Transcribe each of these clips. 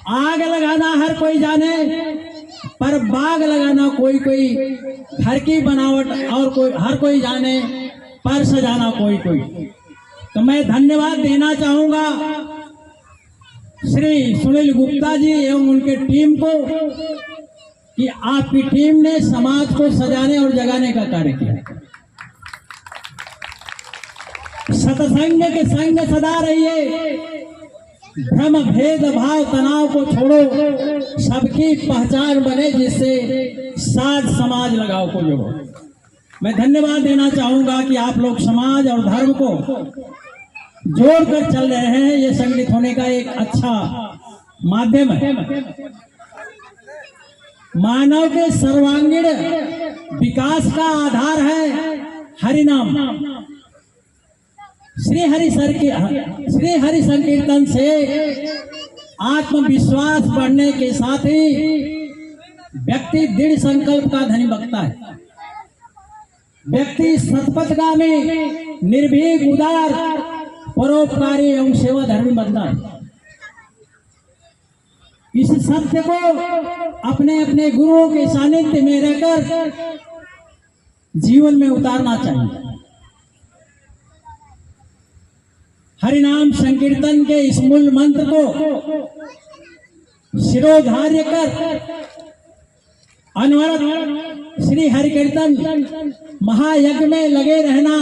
आग लगाना हर कोई जाने, पर बाग लगाना कोई कोई, घर की बनावट और कोई हर कोई जाने, पर सजाना कोई कोई। तो मैं धन्यवाद देना चाहूंगा श्री सुनील गुप्ता जी एवं उनके टीम को कि आपकी टीम ने समाज को सजाने और जगाने का कार्य किया। सत्संग के संग सदा रहिए, भ्रम भेद भाव तनाव को छोड़ो, सबकी पहचान बने, जिससे साथ समाज लगाव को जोड़ो। मैं धन्यवाद देना चाहूंगा कि आप लोग समाज और धर्म को जोड़कर चल रहे हैं। ये संगठित होने का एक अच्छा माध्यम है। मानव के सर्वांगीण विकास का आधार है हरिनाम। श्री हरि संकीर्तन से आत्मविश्वास बढ़ने के साथ ही व्यक्ति दृढ़ संकल्प का धनी बनता है। व्यक्ति सतपथगामी, निर्भीक, उदार, परोपकारी एवं सेवा धर्मी बनता है। इस सत्य को अपने अपने गुरुओं के सानिध्य में रहकर जीवन में उतारना चाहिए। हरिनाम संकीर्तन के इस मूल मंत्र को शिरोधार्य कर अनवरत श्री हरिकीर्तन महायज्ञ में लगे रहना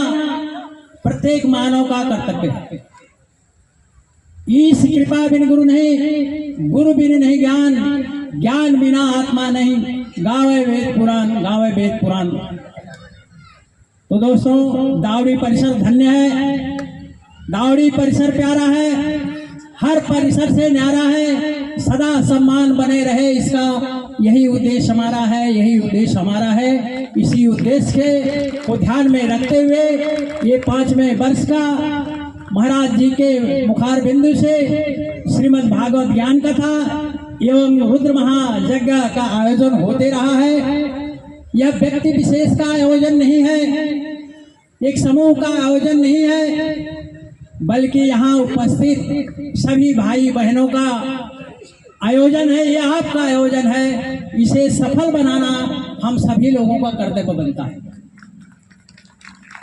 प्रत्येक मानव का कर्तव्य है। ईश कृपा बिन गुरु नहीं, गुरु बिन नहीं ज्ञान, ज्ञान बिना आत्मा नहीं, गावे वेद पुराण। तो दोस्तों, दावड़ी परिसर धन्य है, दावड़ी परिसर प्यारा है, हर परिसर से न्यारा है, सदा सम्मान बने रहे, इसका यही उद्देश्य हमारा है, यही उद्देश्य हमारा है। इसी उद्देश्य को ध्यान में रखते हुए ये 5वें वर्ष का महाराज जी के मुखार बिंदु से श्रीमद् भागवत ज्ञान कथा एवं रुद्र महायज्ञ का आयोजन होते रहा है। यह व्यक्ति विशेष का आयोजन नहीं है, एक समूह का आयोजन नहीं है, बल्कि यहाँ उपस्थित सभी भाई बहनों का आयोजन है। यह आपका आयोजन है। इसे सफल बनाना हम सभी लोगों का कर्तव्य बनता है।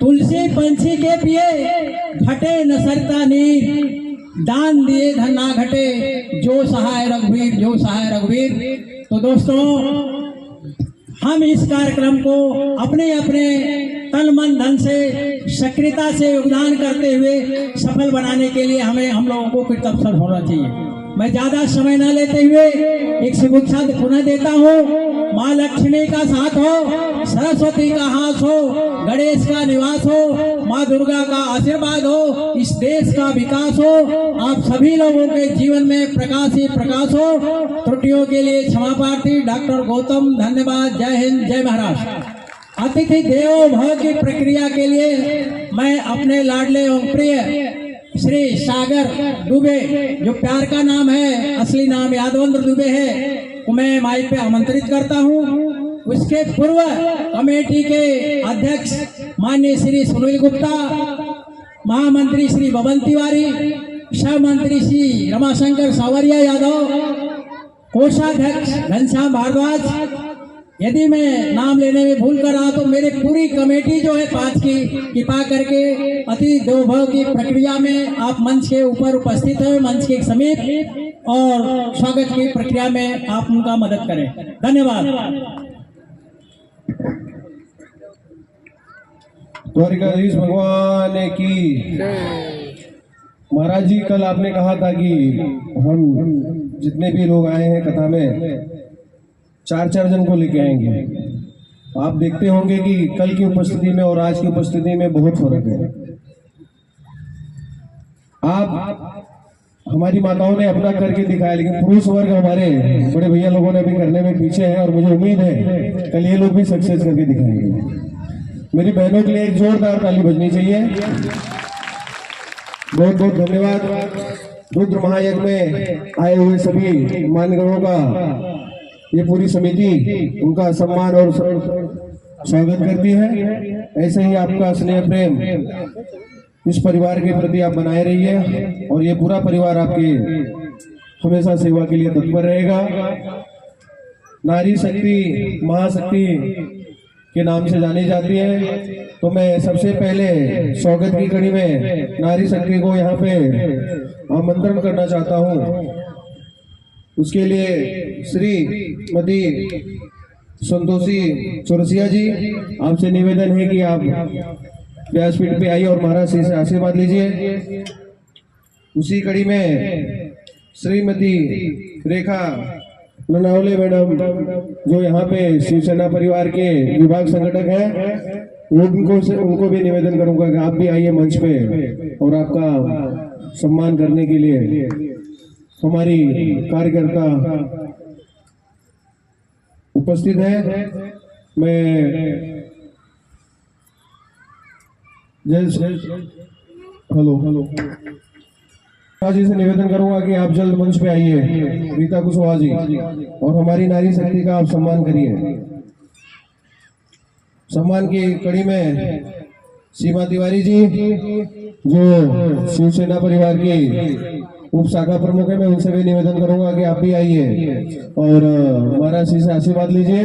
तुलसी पंछी के पिए घटे न सरता नीर, दान दिए धन ना घटे, जो सहाय रघुवीर। तो दोस्तों, हम इस कार्यक्रम को अपने अपने तन मन धन से सक्रियता से योगदान करते हुए सफल बनाने के लिए हम लोगों को कृतज्ञ होना चाहिए। मैं ज्यादा समय न लेते हुए एक शुभेच्छा पुनः देता हूँ। माँ लक्ष्मी का साथ हो, सरस्वती का हाथ हो, गणेश का निवास हो, माँ दुर्गा का आशीर्वाद हो, इस देश का विकास हो, आप सभी लोगों के जीवन में प्रकाश ही प्रकाश हो। त्रुटियों के लिए क्षमा प्रार्थी। डॉक्टर गौतम, धन्यवाद। जय हिंद, जय महाराष्ट्र। अतिथि देवो भव की प्रक्रिया के लिए मैं अपने लाडले एवं प्रिय श्री सागर दुबे, जो प्यार का नाम है, असली नाम यादवेंद्र दुबे है, को मैं माइक पे आमंत्रित करता हूँ। उसके पूर्व कमेटी के अध्यक्ष माननीय श्री सुनील गुप्ता, महामंत्री श्री बबन तिवारी, सह मंत्री श्री रमाशंकर सावरिया यादव, कोषाध्यक्ष घनश्याम भारद्वाज। यदि मैं नाम लेने में भूल कर रहा तो मेरी पूरी कमेटी जो है 5 की, कृपा करके अतिथि देवो भव की प्रक्रिया में आप मंच के ऊपर उपस्थित हैं, मंच के समीप, और स्वागत की प्रक्रिया में आप उनका मदद करें। धन्यवाद। द्वारिकाधीश भगवान की। महाराज जी, कल आपने कहा था कि हम जितने भी लोग आए हैं कथा में 4-4 जन को लेके आएंगे। आप देखते होंगे कि कल की उपस्थिति में और आज की उपस्थिति में बहुत फर्क है। आप हमारी माताओं ने अपना करके दिखाया, लेकिन पुरुष वर्ग हमारे बड़े भैया लोगों ने भी करने में पीछे है, और मुझे उम्मीद है कल ये लोग भी सक्सेस करके दिखाएंगे। मेरी बहनों के लिए एक जोरदार ताली बजनी चाहिए। बहुत बहुत धन्यवाद। रुद्र महायज्ञ में आए हुए सभी मान्यगणों का ये पूरी समिति उनका सम्मान और स्वागत करती है। ऐसे ही आपका स्नेह प्रेम इस परिवार के प्रति आप बनाए रहिए, और ये पूरा परिवार आपके हमेशा सेवा के लिए तत्पर रहेगा। नारी शक्ति महाशक्ति के नाम से जानी जाती है। तो मैं सबसे पहले स्वागत की कड़ी में नारी शक्ति को यहाँ पे आमंत्रण करना चाहता हूँ। उसके लिए श्रीमती संतोषी चौरसिया जी, आपसे निवेदन है कि आप व्यासपीठ पे आइए और महाराज से आशीर्वाद लीजिए। उसी कड़ी में श्रीमती रेखा ननावले मैडम, जो यहाँ पे शिवसेना परिवार के विभाग संगठक हैं, उनको भी निवेदन करूंगा कि आप भी आइए मंच पे और आपका सम्मान करने के लिए हमारी कार्यकर्ता उपस्थित है। मैं हेलो जी से निवेदन करूंगा कि आप जल्द मंच पे आइए, रीता कुशवाहा जी, और हमारी नारी शक्ति का आप सम्मान करिए। सम्मान की कड़ी में सीमा तिवारी जी, जो शिवसेना परिवार की उप शाखा प्रमुख है, मैं उनसे भी निवेदन करूंगा कि आप भी आइए और महाराज जी से आशीर्वाद लीजिए।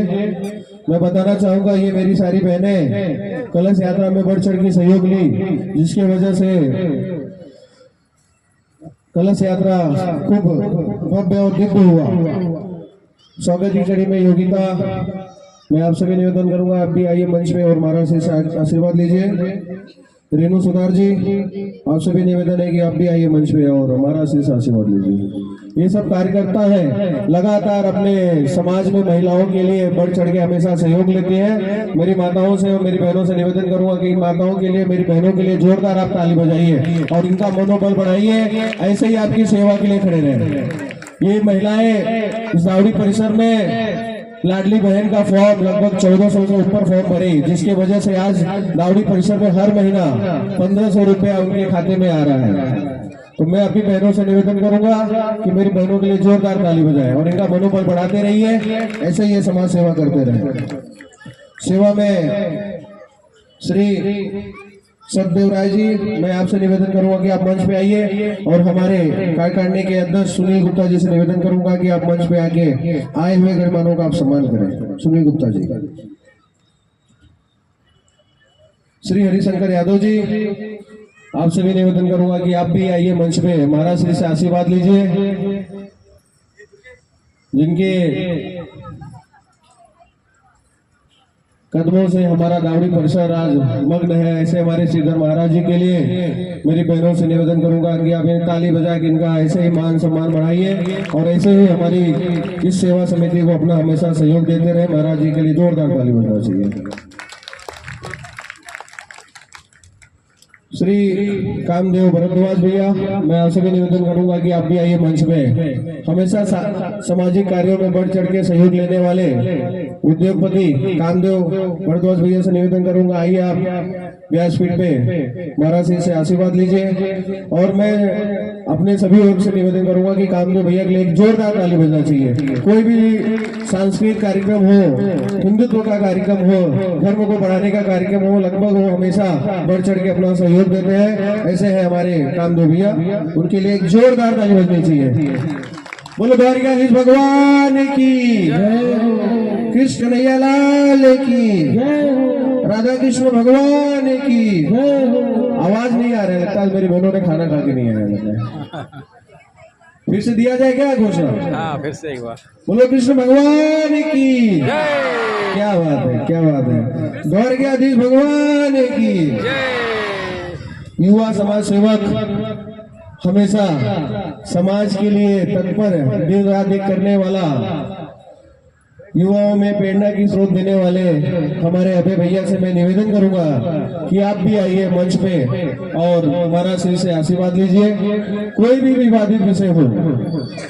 मैं बताना चाहूंगा, ये मेरी सारी बहनें कलश यात्रा में बढ़ चढ़ के सहयोग ली, जिसकी वजह से कलश यात्रा खूब भव्य और दिव्य हुआ। स्वागत की कड़ी में योगिता, मैं आपसे भी निवेदन करूंगा आप भी आइए मंच में और महाराज से आशीर्वाद लीजिए। रेणु सुधार जी, आपसे भी निवेदन है कि आप भी आइए मंच पे और महाराज से आशीर्वाद लीजिए। ये सब कार्यकर्ता हैं, लगातार अपने समाज में महिलाओं के लिए बढ़ चढ़ के हमेशा सहयोग लेते हैं। मेरी माताओं से और मेरी बहनों से निवेदन करूंगा कि इन माताओं के लिए, मेरी बहनों के लिए जोरदार आप ताली बजाइए और इनका मनोबल बढ़ाइए। ऐसे ही आपकी सेवा के लिए खड़े रहें। ये महिलाएं इस दावड़ी परिसर में लाडली बहन का फॉर्म लगभग 1400 से ऊपर फॉर्म भरे, जिसकी वजह से आज दावड़ी परिसर में हर महीना 1500 रुपया उनके खाते में आ रहा है। तो मैं अपनी बहनों से निवेदन करूंगा कि मेरी बहनों के लिए जोरदार ताली बजाएं और इनका मनोबल बढ़ाते रहिए। ऐसे ही ये समाज सेवा करते रहे। सेवा में श्री सतदेव राय जी, मैं आपसे निवेदन करूंगा कि आप मंच पे आइए और हमारे कार्यकारिणी के अध्यक्ष सुनील गुप्ता जी से निवेदन करूंगा कि आप मंच पे आके आए हुए गणमान्यों का आप सम्मान करें। सुनील गुप्ता जी। श्री हरिशंकर यादव जी, आपसे भी निवेदन करूंगा कि आप भी आइए मंच पे, महाराज श्री से आशीर्वाद लीजिए। जिनके कदमों से हमारा दावड़ी परिसर आज मग्न है, ऐसे हमारे श्रीधर महाराज जी के लिए मेरी बहनों से निवेदन करूंगा कि आप ताली बजा के इनका ऐसे ही मान सम्मान बढ़ाइए और ऐसे ही हमारी इस सेवा समिति को अपना हमेशा सहयोग देते रहे। महाराज जी के लिए जोरदार ताली बजाना चाहिए। श्री कामदेव भरद्वाज भैया, मैं आपसे भी निवेदन करूंगा कि आप भी आइए मंच में। हमेशा सामाजिक कार्यों में बढ़ चढ़ के सहयोग लेने वाले उद्योगपति कामदेव भरद्वाज भैया से निवेदन करूंगा, आइए आप व्यासपीठ पे महाराज से आशीर्वाद लीजिए। और मैं अपने सभी ओर से निवेदन करूंगा कि कामदेव भैया के लिए एक जोरदार ताली बजना चाहिए। कोई भी सांस्कृतिक कार्यक्रम हो, हिंदुत्व का कार्यक्रम हो, धर्म को बढ़ाने का कार्यक्रम हो, लगभग वो हमेशा बढ़ चढ़ के अपना सहयोग देते हैं। ऐसे है हमारे कामदेव भैया, उनके लिए एक जोरदार ताली बजनी चाहिए। बोलो द्वारकाधीश भगवान की, कृष्ण कन्हैया लाल की, राधा कृष्ण भगवान की। आवाज नहीं आ रहा है, लगता है मेरी बहनों ने खाना खा के नहीं आया। फिर से दिया जाए क्या घोषणा? हाँ, फिर से एक बार बोलो कृष्ण भगवान की। क्या बात है, क्या बात है। द्वारकाधीश भगवान की। युवा समाज सेवक, हमेशा समाज के लिए तत्पर, दिन रात एक करने वाला, युवाओं में प्रेरणा की स्रोत देने वाले हमारे अभय भैया से मैं निवेदन करूंगा कि आप भी आइए मंच पे और महाराज श्री से आशीर्वाद लीजिए। कोई भी विवादित विषय हो,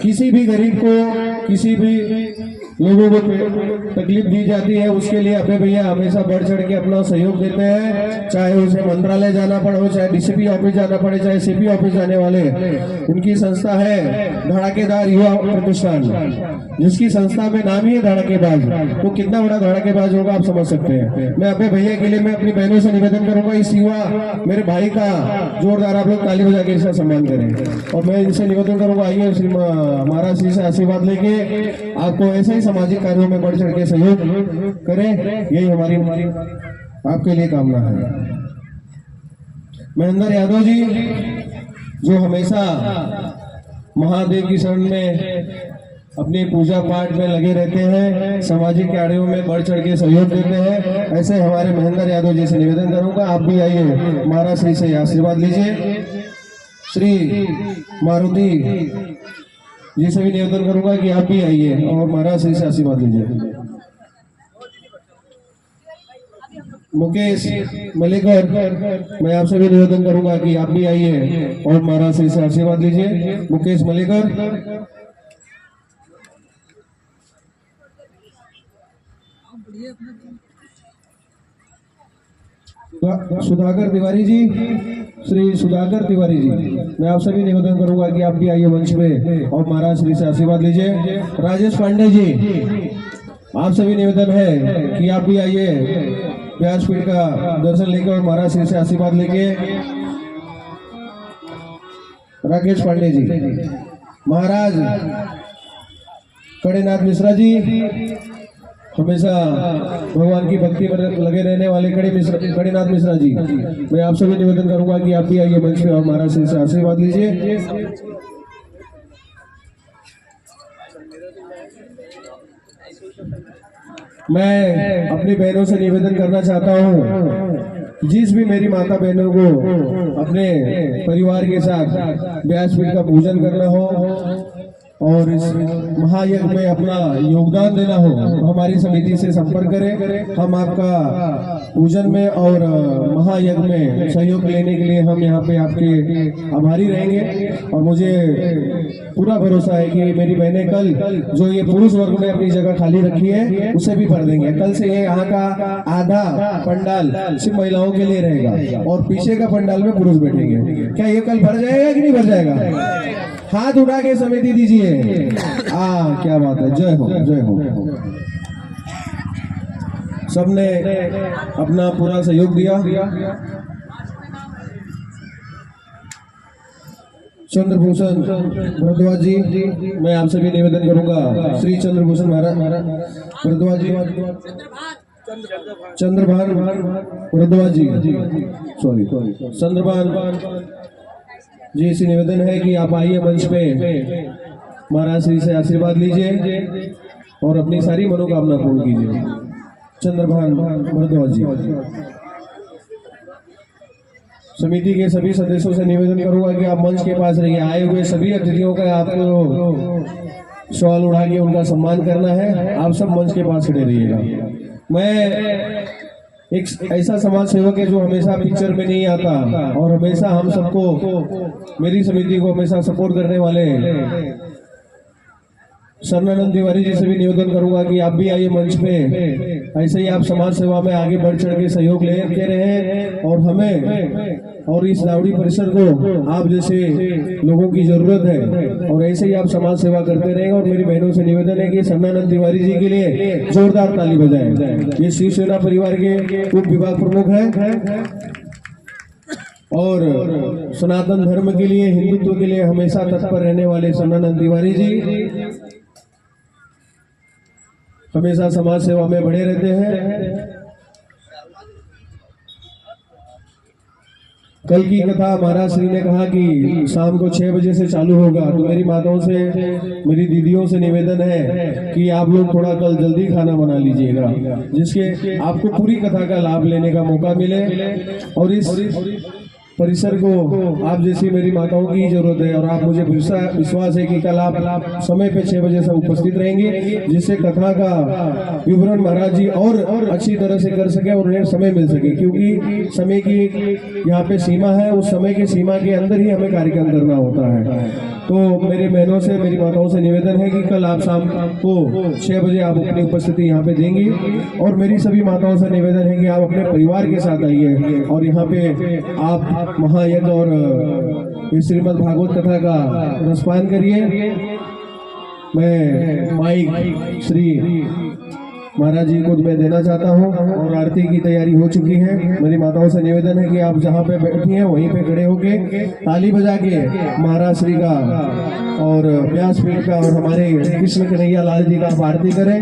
किसी भी गरीब को, किसी भी लोगों को तकलीफ दी जाती है, उसके लिए अभय भैया हमेशा बढ़ चढ़ के अपना सहयोग देते हैं। चाहे उसे मंत्रालय जाना पड़े हो, चाहे डीसीपी ऑफिस जाना पड़े, चाहे सीपी ऑफिस जाने वाले, उनकी संस्था है धड़ाकेदार युवा प्रतिष्ठान, जिसकी संस्था में नाम ही है धड़ाकेबाज। वो कितना बड़ा धड़ाकेबाज होगा आप समझ सकते हैं। मैं अभय भैया के लिए मैं अपनी बहनों से निवेदन करूंगा, इस युवा मेरे भाई का जोरदार आप लोग ताली बजा के इसका सम्मान करें। और मैं इनसे निवेदन करूंगा, आइए श्री महाराज श्री से आशीर्वाद लेके आपको ऐसे ही सामाजिक कार्यों में बढ़ चढ़ के सहयोग करें, यही हमारी आपके लिए कामना है। महेंद्र यादव जी जो हमेशा महादेव की शरण में अपनी पूजा पाठ में लगे रहते हैं, सामाजिक कार्यों में बढ़ चढ़ के सहयोग देते हैं, ऐसे हमारे महेंद्र यादव जी से निवेदन करूंगा, आप भी आइए महाराज श्री से आशीर्वाद लीजिए। श्री मारुति जी से भी निवेदन करूंगा कि आप भी आइए और महाराज श्री से आशीर्वाद लीजिए। मुकेश मलिकर, मैं आपसे भी निवेदन करूंगा कि आप भी आइए और महाराज श्री से आशीर्वाद लीजिए। मुकेश मलिकर, सुधाकर तिवारी जी, श्री सुधाकर तिवारी जी, मैं आपसे भी निवेदन करूंगा कि आप भी आइए मंच पे और महाराज श्री से आशीर्वाद लीजिए। राजेश पांडे जी, आपसे भी निवेदन है कि आप भी आइए व्यासपीठ का दर्शन लेकर और महाराज श्री से आशीर्वाद लेके। राकेश पांडे जी, महाराज कड़ेनाथ मिश्रा जी, हमेशा भगवान की भक्ति में लगे रहने वाले कड़ेनाथ मिश्रा जी, मैं आपसे भी निवेदन करूंगा कि आप भी आइए मंच पे और महाराज से आशीर्वाद लीजिए। मैं अपनी बहनों से निवेदन करना चाहता हूं, जिस भी मेरी माता बहनों को अपने परिवार के साथ व्यासपीठ का पूजन करना हो और इस महायज्ञ में अपना योगदान देना हो, हमारी समिति से संपर्क करें। हम आपका पूजन में और महायज्ञ में सहयोग लेने के लिए हम यहाँ पे आपके आभारी रहेंगे। और मुझे पूरा भरोसा है कि मेरी बहनें कल जो ये पुरुष वर्ग में अपनी जगह खाली रखी है उसे भी भर देंगे। कल से ये यहाँ का आधा पंडाल सिर्फ महिलाओं के लिए रहेगा और पीछे का पंडाल में पुरुष बैठेंगे। क्या ये कल भर जाएगा कि नहीं भर जाएगा? हाथ उठा के समिति दीजिए। क्या बात है, जय हो जय हो। सबने अपना पूरा सहयोग दिया। चंद्रभूषण भरद्वाज जी, मैं आपसे भी निवेदन करूंगा, श्री चंद्रभूषण महाराज भरद्वाज जी, चंद्रभान भरद्वाज जी, सॉरी चंद्रभान जी से निवेदन है कि आप आइए मंच पे, महाराज श्री से आशीर्वाद लीजिए और अपनी सारी मनोकामना पूर्ण कीजिए। चंद्रभान भरद्वाज जी, समिति के सभी सदस्यों से निवेदन करूंगा कि आप मंच के पास रहिए। आए हुए सभी अतिथियों का आपको सवाल उठा के उनका सम्मान करना है, आप सब मंच के पास खड़े रहिएगा। मैं एक ऐसा समाज सेवक है जो हमेशा पिक्चर में नहीं आता और हमेशा हम सबको, मेरी समिति को हमेशा सपोर्ट करने वाले शरणानंद तिवारी जी से भी निवेदन करूंगा कि आप भी आइए मंच पे, ऐसे ही आप समाज सेवा में आगे बढ़ चढ़ के सहयोग लेते रहे और हमें और इस दावड़ी परिसर को आप जैसे लोगों की जरूरत है और ऐसे ही आप समाज सेवा करते रहेंगे। और मेरी बहनों से निवेदन है कि शरणानंद तिवारी जी के लिए जोरदार ताली बजाएं। ये शिवसेना परिवार के उप विभाग प्रमुख हैं और सनातन धर्म के लिए, हिंदुत्व के लिए हमेशा तत्पर रहने वाले शरणानंद तिवारी जी हमेशा समाज सेवा में बड़े रहते हैं। कल की कथा महाराज श्री ने कहा कि शाम को 6 बजे से चालू होगा, तो मेरी माताओं से, मेरी दीदियों से निवेदन है कि आप लोग थोड़ा कल जल्दी खाना बना लीजिएगा, जिसके आपको पूरी कथा का लाभ लेने का मौका मिले और इस परिसर को आप जैसी मेरी माताओं की जरूरत है। और आप मुझे विश्वास है कि कल आप समय पे 6 बजे से उपस्थित रहेंगे, जिससे कथा का विवरण महाराज जी और अच्छी तरह से कर सके और उन्हें समय मिल सके, क्योंकि समय की यहाँ पे सीमा है, उस समय की सीमा के अंदर ही हमें कार्यक्रम करना होता है। तो मेरे बहनों से, मेरी माताओं से निवेदन है कि कल आप शाम को 6 बजे आप अपनी उपस्थिति यहाँ पे देंगी। और मेरी सभी माताओं से निवेदन है कि आप अपने परिवार के साथ आइए और यहाँ पे आप महायज्ञ और श्रीमद् भागवत कथा का रसपान करिए। मैं माइक श्री महाराज जी को मैं देना चाहता हूँ और आरती की तैयारी हो चुकी है। मेरी माताओं से निवेदन है कि आप जहाँ पे बैठी हैं वहीं पे खड़े होके ताली बजा के महाराज श्री का और व्यासपीठ का और हमारे कृष्ण कन्हैया लाल जी का आरती करें।